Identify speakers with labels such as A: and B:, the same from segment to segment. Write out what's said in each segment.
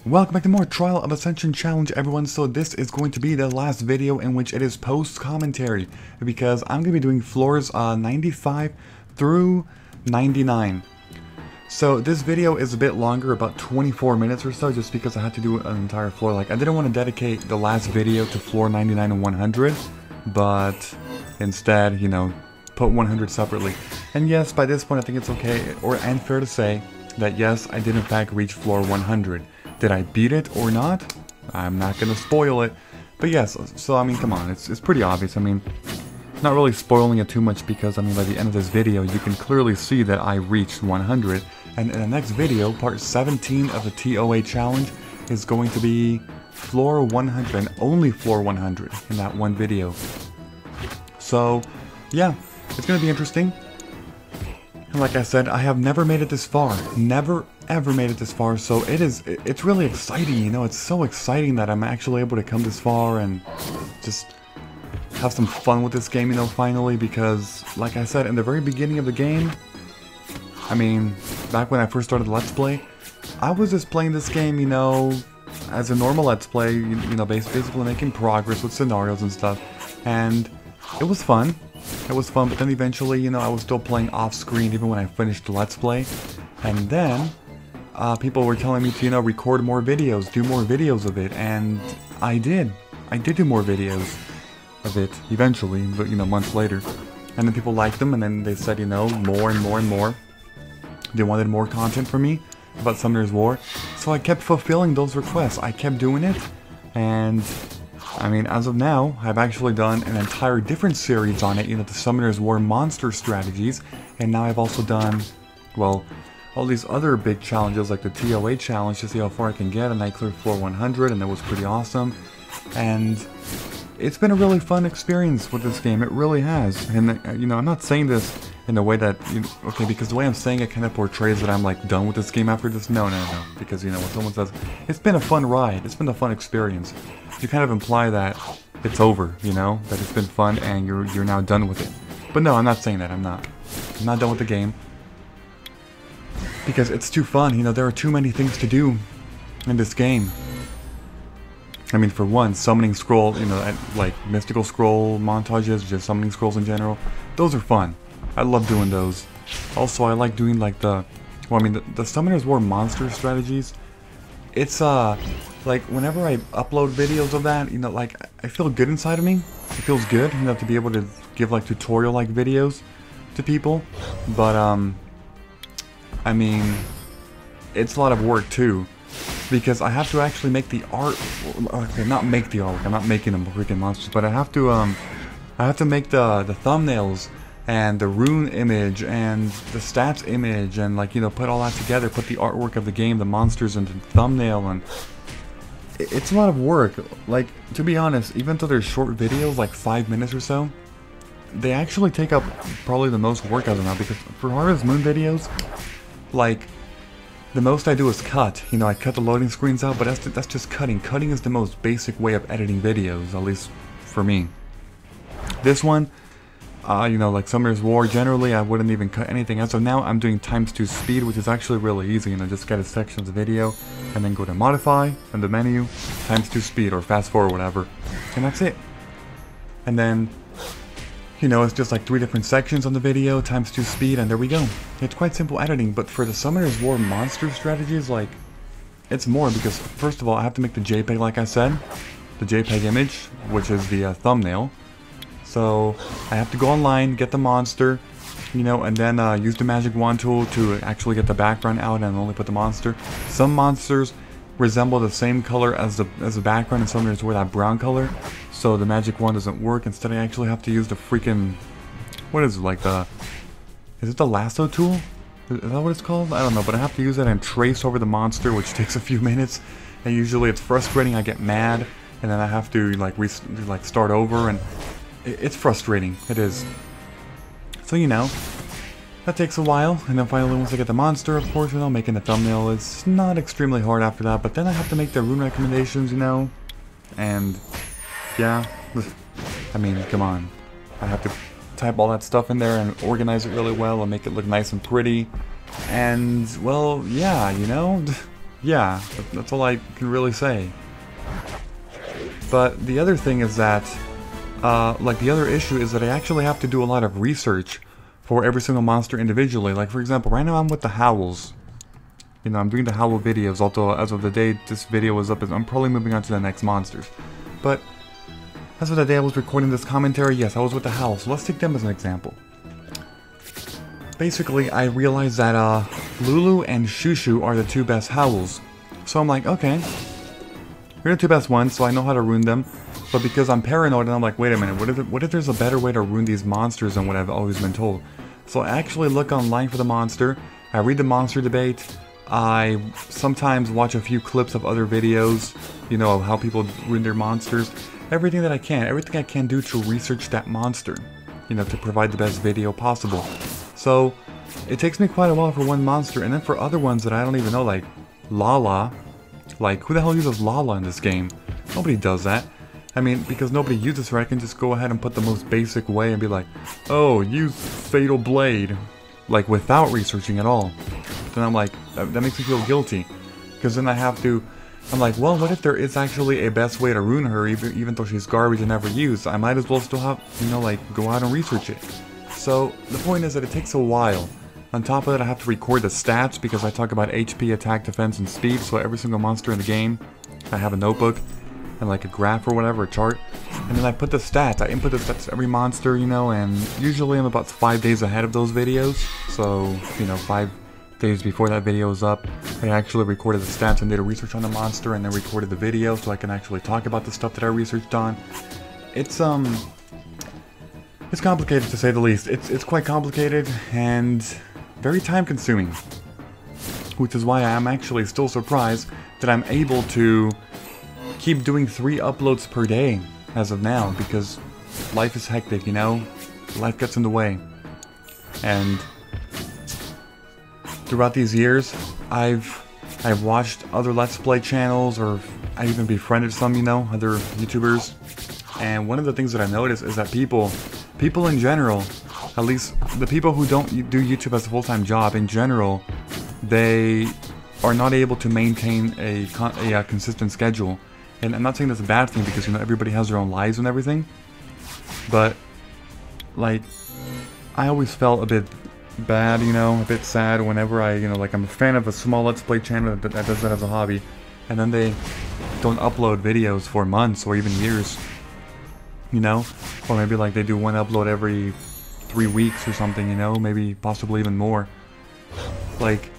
A: Welcome back to more Trial of Ascension challenge, everyone. So this is going to be the last video in which it is post-commentary, because I'm going to be doing floors 95 through 99. So this video is a bit longer, about 24 minutes or so, just because I had to do an entire floor. Like, I didn't want to dedicate the last video to floor 99 and 100, but instead, you know, put 100 separately. And yes, by this point I think it's okay and fair to say that yes, I did in fact reach floor 100. Did I beat it or not? I'm not gonna spoil it. But yes, so I mean, come on, it's pretty obvious. I mean, not really spoiling it too much, because I mean, by the end of this video you can clearly see that I reached 100. And in the next video, part 17 of the TOA challenge is going to be floor 100, and only floor 100 in that one video. So yeah, it's gonna be interesting. And like I said, I have never made it this far. Never ever made it this far, so it's really exciting, you know. It's so exciting that I'm actually able to come this far and just have some fun with this game, you know, finally, because like I said, in the very beginning of the game, I mean, back when I first started Let's Play, I was just playing this game, you know, as a normal Let's Play, you know, basically making progress with scenarios and stuff, and it was fun. It was fun, but then eventually, you know, I was still playing off-screen even when I finished the Let's Play, and then people were telling me to, you know, record more videos, do more videos of it, and I did. I did do more videos of it eventually, but, you know, months later. And then people liked them, and then they said, you know, more and more and more. They wanted more content from me about Summoner's War, so I kept fulfilling those requests. I kept doing it, and I mean, as of now, I've actually done an entire different series on it, you know, the Summoner's War monster strategies, and now I've also done, well, all these other big challenges like the TOA challenge to see how far I can get, and I cleared floor 100, and that was pretty awesome. And it's been a really fun experience with this game, it really has. And you know, I'm not saying this in a way that, you know, okay, because the way I'm saying it kind of portrays that I'm like done with this game after this. No, because, you know, when someone says it's been a fun ride, it's been a fun experience, you kind of imply that it's over, you know, that it's been fun and you're now done with it. But no, I'm not saying that. I'm not done with the game, because it's too fun. You know, there are too many things to do in this game. I mean, for one, summoning scroll, you know, like mystical scroll montages, just summoning scrolls in general, those are fun. I love doing those. Also, I like doing like the Summoner's War monster strategies. It's like whenever I upload videos of that, you know, like I feel good inside of me. It feels good, you know, to be able to give like tutorial like videos to people. But I mean, it's a lot of work too, because I have to actually make the art. Okay, not make the artwork. I'm not making them freaking monsters, but I have to make the thumbnails and the rune image and the stats image, and like, you know, put all that together, put the artwork of the game, the monsters, into the thumbnail, and it's a lot of work. Like, to be honest, even though they're short videos, like 5 minutes or so, they actually take up probably the most work as of now, because for Harvest Moon videos, like, the most I do is cut. You know, I cut the loading screens out, but that's just cutting. Cutting is the most basic way of editing videos, at least for me. This one, you know, like Summoner's War, generally I wouldn't even cut anything. As of now, I'm doing ×2 speed, which is actually really easy. You know, just get a section of the video, and then go to modify, and the menu, ×2 speed, or fast forward, whatever. And that's it. And then, you know, it's just like 3 different sections on the video, ×2 speed, and there we go. It's quite simple editing, but for the Summoner's War monster strategies, like, it's more, because first of all, I have to make the JPEG, like I said, the JPEG image, which is the thumbnail. So I have to go online, get the monster, you know, and then use the magic wand tool to actually get the background out and only put the monster. Some monsters resemble the same color as the background, and Summoner's War, that brown color, so the magic wand doesn't work. Instead, I actually have to use the freaking, what is it, like is it the lasso tool? Is that what it's called? I don't know, but I have to use it and trace over the monster, which takes a few minutes, and usually it's frustrating. I get mad, and then I have to like start over, and it's frustrating. It is. So, you know, that takes a while, and then finally once I get the monster, of course, you know, making the thumbnail is not extremely hard after that, but then I have to make the rune recommendations, you know, and yeah, I mean, come on. I have to type all that stuff in there and organize it really well and make it look nice and pretty, and, well, yeah, you know, Yeah, that's all I can really say. But the other thing is that, like the other issue is that I actually have to do a lot of research for every single monster individually. Like for example, right now I'm with the Howls. You know, I'm doing the Howl videos, although as of the day this video is up, I'm probably moving on to the next monsters. But as of the day I was recording this commentary, yes, I was with the Howl, so let's take them as an example. Basically, I realized that Lulu and Shushu are the two best Howls. So I'm like, okay, you're the two best ones, so I know how to ruin them. But because I'm paranoid, and I'm like, wait a minute, what if there's a better way to ruin these monsters than what I've always been told? So I actually look online for the monster, I read the monster debate, I sometimes watch a few clips of other videos, you know, of how people ruin their monsters. Everything I can do to research that monster, you know, to provide the best video possible. So, it takes me quite a while for one monster, and then for other ones that I don't even know, like Lala. Like, who the hell uses Lala in this game? Nobody does that. I mean, because nobody uses her, I can just go ahead and put the most basic way and be like, oh, use Fatal Blade. Like, without researching at all. But then I'm like, that makes me feel guilty. Because then I have to, I'm like, well, what if there is actually a best way to ruin her, even though she's garbage and never used? I might as well still have, you know, like, go out and research it. So, the point is that it takes a while. On top of that, I have to record the stats because I talk about HP, attack, defense, and speed. So every single monster in the game, I have a notebook and like a graph or whatever, a chart. And then I put the stats, I input the stats to every monster, you know, and usually I'm about 5 days ahead of those videos. So, you know, 5 days before that video is up, I actually recorded the stats and did a research on the monster and then recorded the video so I can actually talk about the stuff that I researched on. It's complicated to say the least. It's quite complicated and very time consuming. Which is why I'm actually still surprised that I'm able to keep doing 3 uploads per day as of now, because life is hectic, you know? Life gets in the way. And throughout these years, I've watched other Let's Play channels, or I even befriended some, you know, other YouTubers. And one of the things that I noticed is that people in general, at least the people who don't do YouTube as a full-time job in general, they are not able to maintain a consistent schedule. And I'm not saying that's a bad thing because, you know, everybody has their own lives and everything. But, like, I always felt a bit bad, you know, a bit sad whenever you know, like I'm a fan of a small Let's Play channel that does that as a hobby. And then they don't upload videos for months or even years. You know? Or maybe like they do one upload every 3 weeks or something, you know? Maybe possibly even more. Like,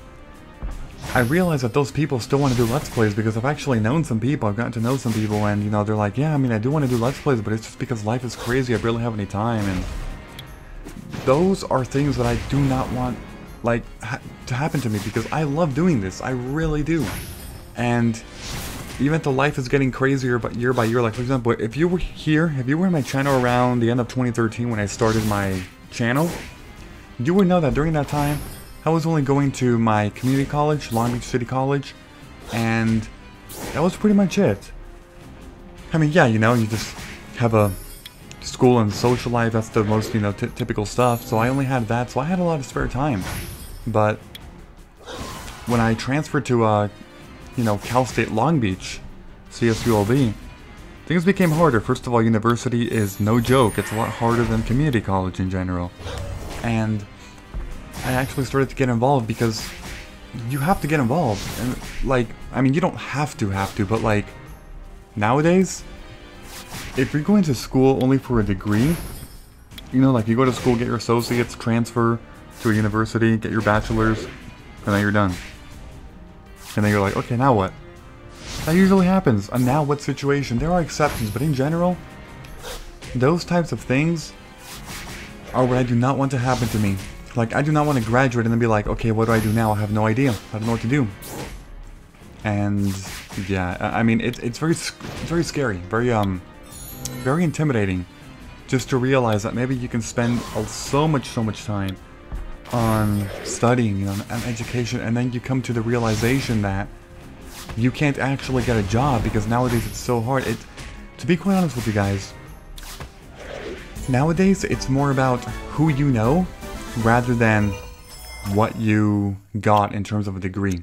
A: I realize that those people still want to do Let's Plays because I've actually known some people, I've gotten to know some people, and, you know, they're like, yeah, I mean, I do want to do Let's Plays, but it's just because life is crazy, I barely have any time, and those are things that I do not want, like, to happen to me, because I love doing this, I really do. And even though life is getting crazier but year by year, like, for example, if you were here, if you were in my channel around the end of 2013 when I started my channel, you would know that during that time, I was only going to my community college, Long Beach City College, and that was pretty much it. I mean, yeah, you know, you just have a school and social life, that's the most, you know, typical stuff, so I only had that, so I had a lot of spare time. But when I transferred to, you know, Cal State Long Beach, CSULB, things became harder. First of all, university is no joke, it's a lot harder than community college in general. And I actually started to get involved because you have to get involved. And, like, I mean, you don't have to, but, like, nowadays, if you're going to school only for a degree, you know, like, you go to school, get your associates, transfer to a university, get your bachelor's, and then you're done. And then you're like, okay, now what? That usually happens. A now what situation? There are exceptions, but in general, those types of things are what I do not want to happen to me. Like, I do not want to graduate and then be like, okay, what do I do now? I have no idea. I don't know what to do. And, yeah, I mean, it's very scary. Very intimidating. Just to realize that maybe you can spend so much time on studying, you know, and education, and then you come to the realization that you can't actually get a job because nowadays it's so hard. To be quite honest with you guys, nowadays it's more about who you know rather than what you got in terms of a degree.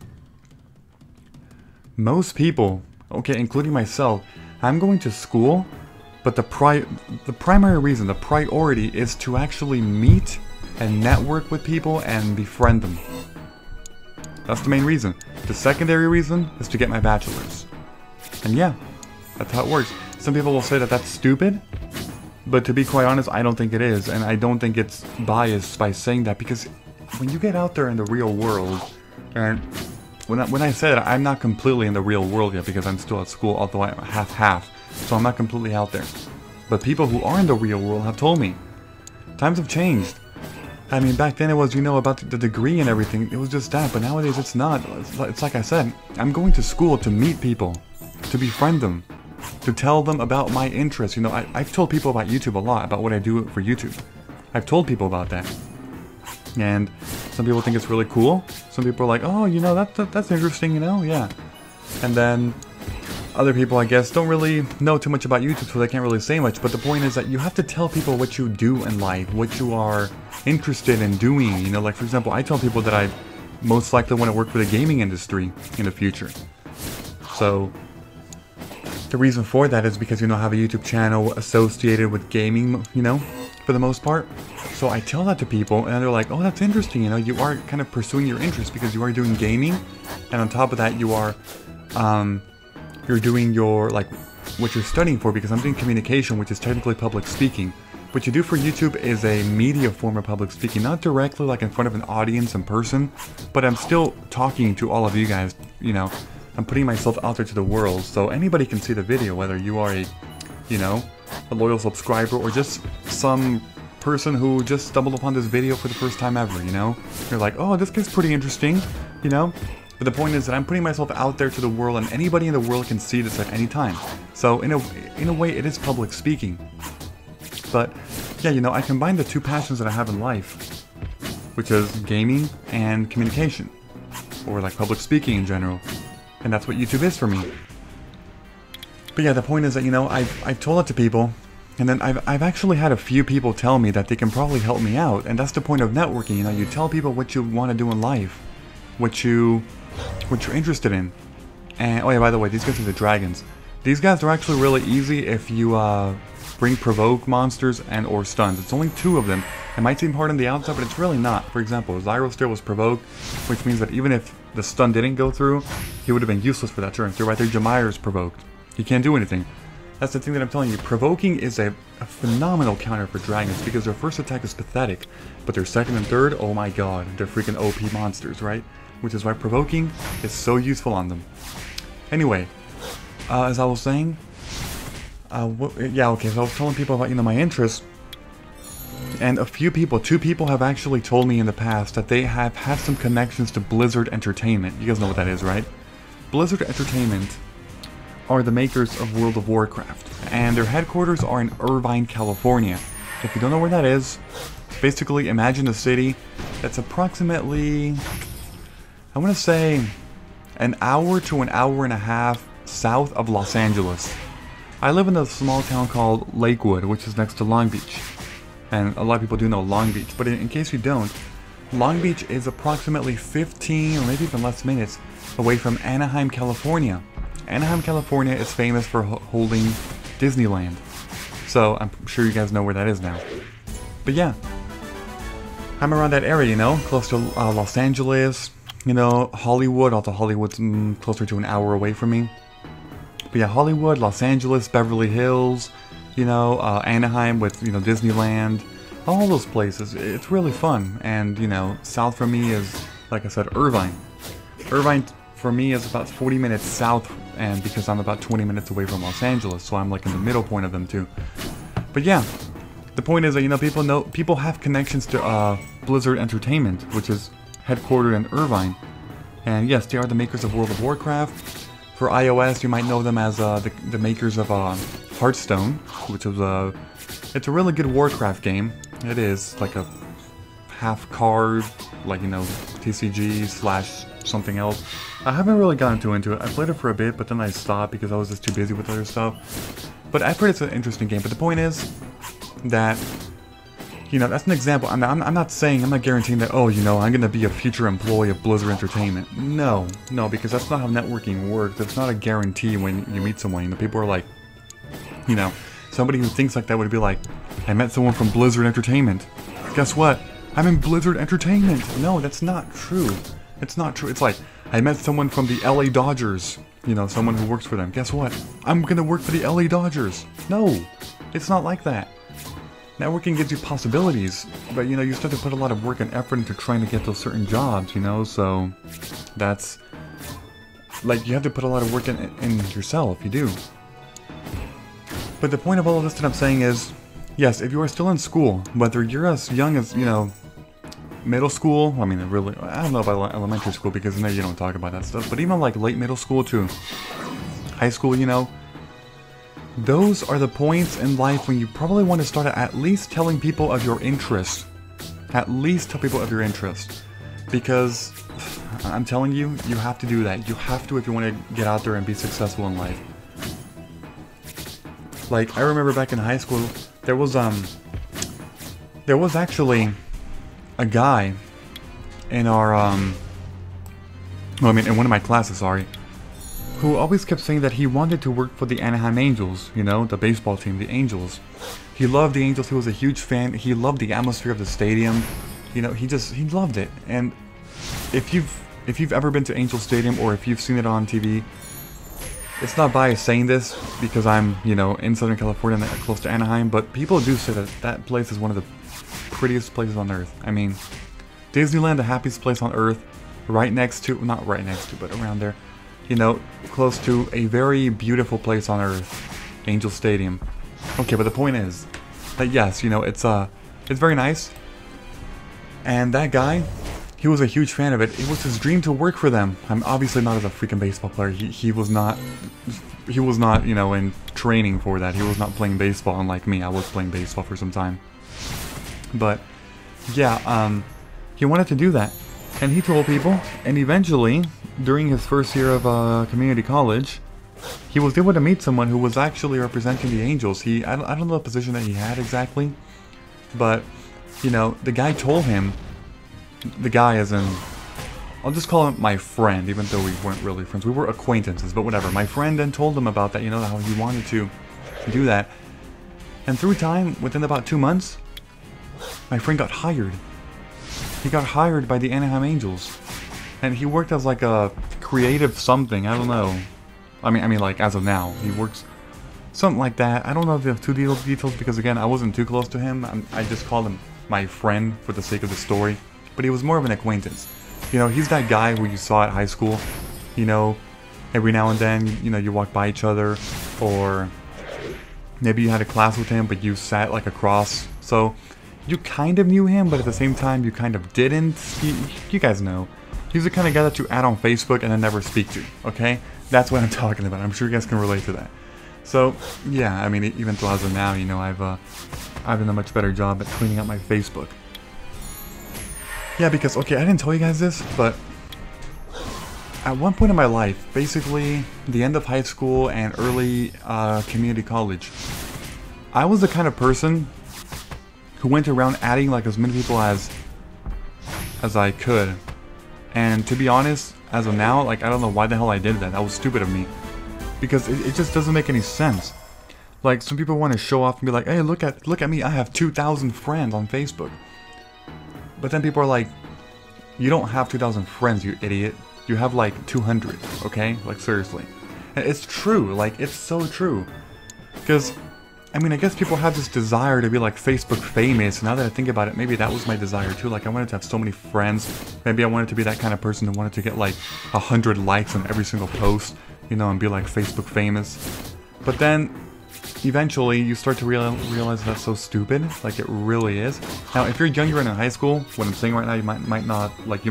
A: most people, okay, including myself, I'm going to school, but the primary reason, the priority is to actually meet and network with people and befriend them. That's the main reason. The secondary reason is to get my bachelor's. And yeah, that's how it works. Some people will say that that's stupid, but to be quite honest, I don't think it is. And I don't think it's biased by saying that, because when you get out there in the real world, and when I said I'm not completely in the real world yet because I'm still at school, although I'm half-half, so I'm not completely out there. But people who are in the real world have told me, times have changed. I mean, back then it was, you know, about the degree and everything, it was just that, but nowadays it's not. It's like I said, I'm going to school to meet people, to befriend them, to tell them about my interests. You know, I've told people about YouTube a lot, about what I do for YouTube. I've told people about that. And some people think it's really cool. Some people are like, oh, you know, that's interesting, you know, yeah. And then other people, I guess, don't really know too much about YouTube, so they can't really say much. But the point is that you have to tell people what you do in life, what you are interested in doing. You know, like, for example, I tell people that I most likely want to work for the gaming industry in the future. So the reason for that is because, you know, I have a YouTube channel associated with gaming, you know, for the most part. So I tell that to people and they're like, oh, that's interesting, you know, you are kind of pursuing your interest because you are doing gaming, and on top of that you are you're doing your, like, what you're studying for, because I'm doing communication, which is technically public speaking. What you do for YouTube is a media form of public speaking, not directly like in front of an audience in person, but I'm still talking to all of you guys, you know. I'm putting myself out there to the world, so anybody can see the video, whether you are a, you know, a loyal subscriber or just some person who just stumbled upon this video for the first time ever, you know? You're like, oh, this guy's pretty interesting, you know? But the point is that I'm putting myself out there to the world, and anybody in the world can see this at any time. So in a way, it is public speaking. But yeah, you know, I combine the two passions that I have in life, which is gaming and communication, or like public speaking in general. And that's what YouTube is for me. But yeah, the point is that, you know, I've told it to people, and then I've actually had a few people tell me that they can probably help me out, and that's the point of networking. You know, you tell people what you want to do in life, what you're interested in. And oh yeah, by the way, these guys are the dragons. These guys are actually really easy if you bring provoke monsters and or stuns. It's only 2 of them. It might seem hard on the outside, but it's really not. For example, Zyroster was provoked, which means that even if the stun didn't go through, he would have been useless for that turn. So right there, Jamire is provoked. He can't do anything. That's the thing that I'm telling you. Provoking is a phenomenal counter for dragons because their first attack is pathetic, but their second and third, oh my god, they're freaking OP monsters, right? Which is why provoking is so useful on them. Anyway, as I was saying, yeah, okay, so I was telling people about, you know, my interests, and a few people, 2 people have actually told me in the past that they have had some connections to Blizzard Entertainment. You guys know what that is, right? Blizzard Entertainment are the makers of World of Warcraft, and their headquarters are in Irvine, California. If you don't know where that is, basically imagine a city that's approximately, I want to say, an hour to an hour and a half south of Los Angeles. I live in a small town called Lakewood, which is next to Long Beach. And a lot of people do know Long Beach, but in case you don't, Long Beach is approximately 15 or maybe even less minutes away from Anaheim, California. Anaheim, California is famous for holding Disneyland. So I'm sure you guys know where that is now. But yeah, I'm around that area, you know, close to Los Angeles, you know, Hollywood, although Hollywood's closer to an hour away from me. But yeah, Hollywood, Los Angeles, Beverly Hills, you know, Anaheim with, you know, Disneyland, all those places. It's really fun. And, you know, south from me is, like I said, Irvine. Irvine for me is about 40 minutes south, and because I'm about 20 minutes away from Los Angeles, so I'm like in the middle point of them too. But yeah, the point is that, you know, people have connections to Blizzard Entertainment, which is headquartered in Irvine. And yes, they are the makers of World of Warcraft. For iOS, you might know them as the makers of Hearthstone, which is it's a really good Warcraft game. It is like a half card, like, you know, TCG slash something else. I haven't really gotten too into it. I played it for a bit, but then I stopped because I was just too busy with other stuff. But I've heard it's an interesting game. But the point is that You know, that's an example. I'm not saying, I'm not guaranteeing that, oh, you know, I'm going to be a future employee of Blizzard Entertainment. No, because that's not how networking works. It's not a guarantee when you meet someone. You know, people are like, you know, somebody who thinks like that would be like, I met someone from Blizzard Entertainment. Guess what? I'm in Blizzard Entertainment. No, that's not true. It's not true. It's like, I met someone from the LA Dodgers. You know, someone who works for them. Guess what? I'm going to work for the LA Dodgers. No, it's not like that. Networking gives you possibilities, but you know, you start to put a lot of work and effort into trying to get those certain jobs, you know, so that's, like, you have to put a lot of work in yourself, you do. But the point of all of this that I'm saying is, yes, if you are still in school, whether you're as young as, you know, middle school, I mean, really, I don't know about elementary school because now you don't talk about that stuff, but even like late middle school to high school, you know, those are the points in life when you probably want to start at least telling people of your interest. At least tell people of your interest. Because, I'm telling you, you have to do that. You have to if you want to get out there and be successful in life. Like, I remember back in high school, there was actually a guy in our, in one of my classes, sorry, who always kept saying that he wanted to work for the Anaheim Angels, you know, the baseball team, the Angels. He loved the Angels, he was a huge fan, he loved the atmosphere of the stadium, you know, he loved it. And if you've ever been to Angel Stadium, or if you've seen it on TV, it's not biased saying this, because I'm, you know, in Southern California, close to Anaheim, but people do say that that place is one of the prettiest places on earth. I mean, Disneyland, the happiest place on earth, right next to, not right next to, but around there, you know, close to a very beautiful place on earth, Angel Stadium. Okay, but the point is that yes, you know, it's very nice. And that guy, he was a huge fan of it. It was his dream to work for them. I'm obviously not as a freaking baseball player. He was not, you know, in training for that. He was not playing baseball, unlike me. I was playing baseball for some time. But yeah, he wanted to do that. And he told people, and eventually, during his first year of community college, he was able to meet someone who was actually representing the Angels. I don't know the position that he had exactly, but, you know, the guy told him, the guy as in, I'll just call him my friend, even though we weren't really friends. We were acquaintances, but whatever. My friend then told him about that, you know, how he wanted to do that. And through time, within about 2 months, my friend got hired. He got hired by the Anaheim Angels. And he worked as like a creative something, I don't know. I mean like as of now, he works something like that. I don't know if they have too details because again, I wasn't too close to him. I just called him my friend for the sake of the story. But he was more of an acquaintance. You know, he's that guy who you saw at high school. You know, every now and then, you know, you walk by each other. Or maybe you had a class with him, but you sat like across. So you kind of knew him, but at the same time, you kind of didn't. You guys know. He's the kind of guy that you add on Facebook and then never speak to, okay? That's what I'm talking about. I'm sure you guys can relate to that. So, yeah, I mean, even though as of now, you know, I've done a much better job at cleaning up my Facebook. Yeah, because, okay, I didn't tell you guys this, but at one point in my life, basically the end of high school and early community college, I was the kind of person who went around adding like as many people as I could. And to be honest, as of now, like I don't know why the hell I did that. That was stupid of me. Because it just doesn't make any sense. Like some people want to show off and be like, hey, look at me, I have 2,000 friends on Facebook. But then people are like, you don't have 2,000 friends, you idiot. You have like 200, okay? Like seriously. And it's true, like it's so true. Because I mean, I guess people have this desire to be like Facebook famous. Now that I think about it, maybe that was my desire too. Like I wanted to have so many friends. Maybe I wanted to be that kind of person who wanted to get like 100 likes on every single post, you know, and be like Facebook famous. But then eventually you start to realize that's so stupid. Like it really is. Now, if you're younger and in high school, what I'm saying right now, you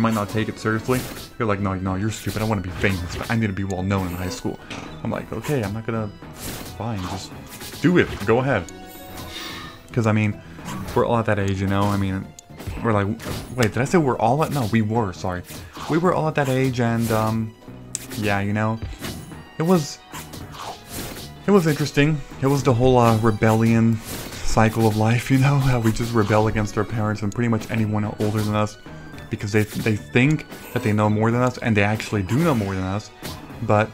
A: might not take it seriously. You're like, no, you're stupid. I want to be famous, but I need to be well known in high school. I'm like, okay, I'm not gonna. Fine, just do it. Go ahead. Because I mean, we're all at that age, you know. I mean, we're like, wait, did I say we're all at? No, we were. Sorry, we were all at that age, and yeah, you know, it was interesting. It was the whole rebellion cycle of life, you know, how we just rebel against our parents and pretty much anyone older than us because they think that they know more than us, and they actually do know more than us. But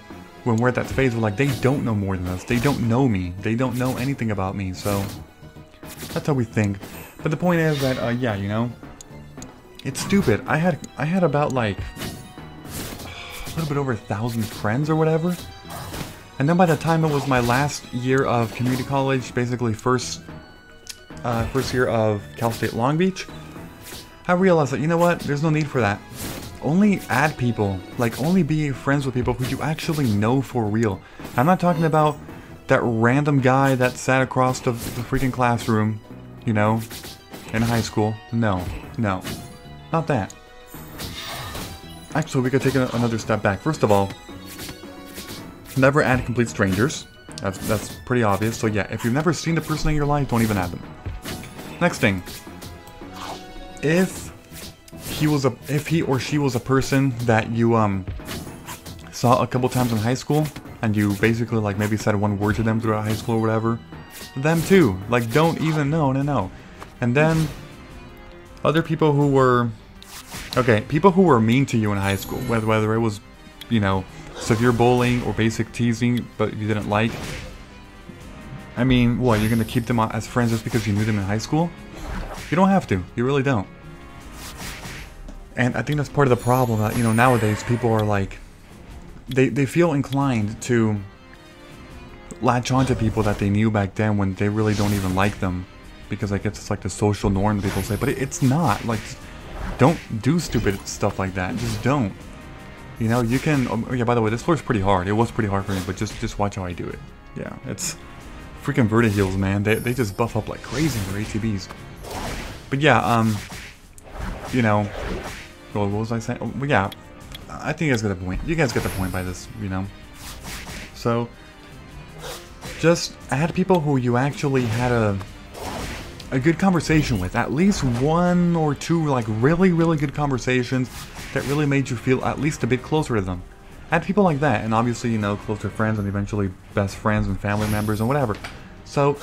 A: when we're at that phase, we're like, they don't know more than us. They don't know me. They don't know anything about me. So that's how we think. But the point is that, yeah, you know, it's stupid. I had about like a little bit over 1,000 friends or whatever. And then by the time it was my last year of community college, basically first year of Cal State Long Beach, I realized that, you know what, there's no need for that. Only add people, like only be friends with people who you actually know for real. I'm not talking about that random guy that sat across the freaking classroom, you know, in high school. No, not that. Actually, we could take another step back. First of all, never add complete strangers. That's pretty obvious. So yeah, if you've never seen the person in your life, don't even add them. Next thing, if he or she was a person that you saw a couple times in high school, and you basically like maybe said one word to them throughout high school or whatever, them too. Like, don't even no. And then other people who were people who were mean to you in high school, whether it was, you know, severe bullying or basic teasing, but you didn't like. I mean, what, you're gonna keep them as friends just because you knew them in high school? You don't have to. You really don't. And I think that's part of the problem that, you know, nowadays people are like, they feel inclined to latch on to people that they knew back then when they really don't even like them, because I guess it's like the social norm people say, but it's not. Like, don't do stupid stuff like that. Just don't. You know, you can. Oh yeah, by the way, this floor is pretty hard. It was pretty hard for me, but just watch how I do it. Yeah, it's freaking Vertiheals, man. They just buff up like crazy in their ATBs. But yeah, you know, well, what was I saying? Oh, yeah, I think you guys get the point. You guys get the point by this, you know. So just add people who you actually had a good conversation with. At least one or two, like really good conversations that really made you feel at least a bit closer to them. Add people like that, and obviously, you know, closer friends and eventually best friends and family members and whatever. So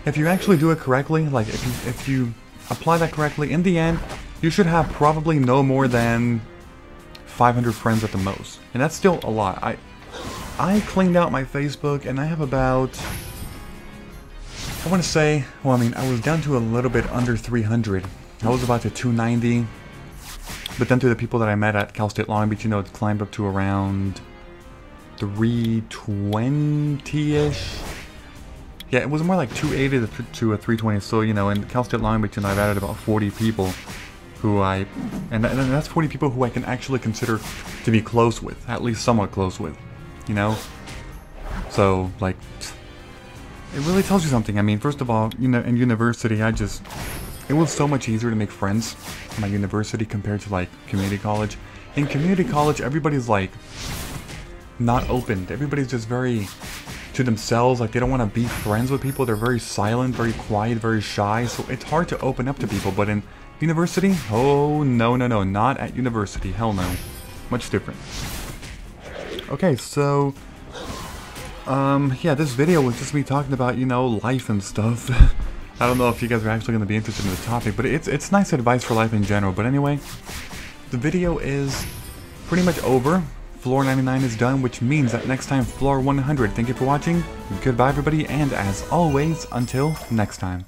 A: if you actually do it correctly, like if you apply that correctly, in the end, you should have probably no more than 500 friends at the most. And that's still a lot. I cleaned out my Facebook, and I have about, I want to say, well, I mean, I was down to a little bit under 300. I was about to 290. But then through the people that I met at Cal State Long Beach, you know, it climbed up to around 320-ish. Yeah, it was more like 280 to a 320. So, you know, in Cal State Long Beach, and I've added about 40 people who and that's 40 people who I can actually consider to be close with, at least somewhat close with, you know? So, like, it really tells you something. I mean, first of all, you know, in university, it was so much easier to make friends in my university compared to, like, community college. In community college, everybody's, like, not open. Everybody's just very to themselves. Like, they don't want to be friends with people. They're very silent, very quiet, very shy. So it's hard to open up to people. But in university, oh, no. Not at university. Hell no. Much different. Okay, so yeah, this video was just me talking about, you know, life and stuff. I don't know if you guys are actually going to be interested in the topic, but it's nice advice for life in general. But anyway, the video is pretty much over. Floor 99 is done, which means that next time, floor 100. Thank you for watching. Goodbye, everybody, and as always, until next time.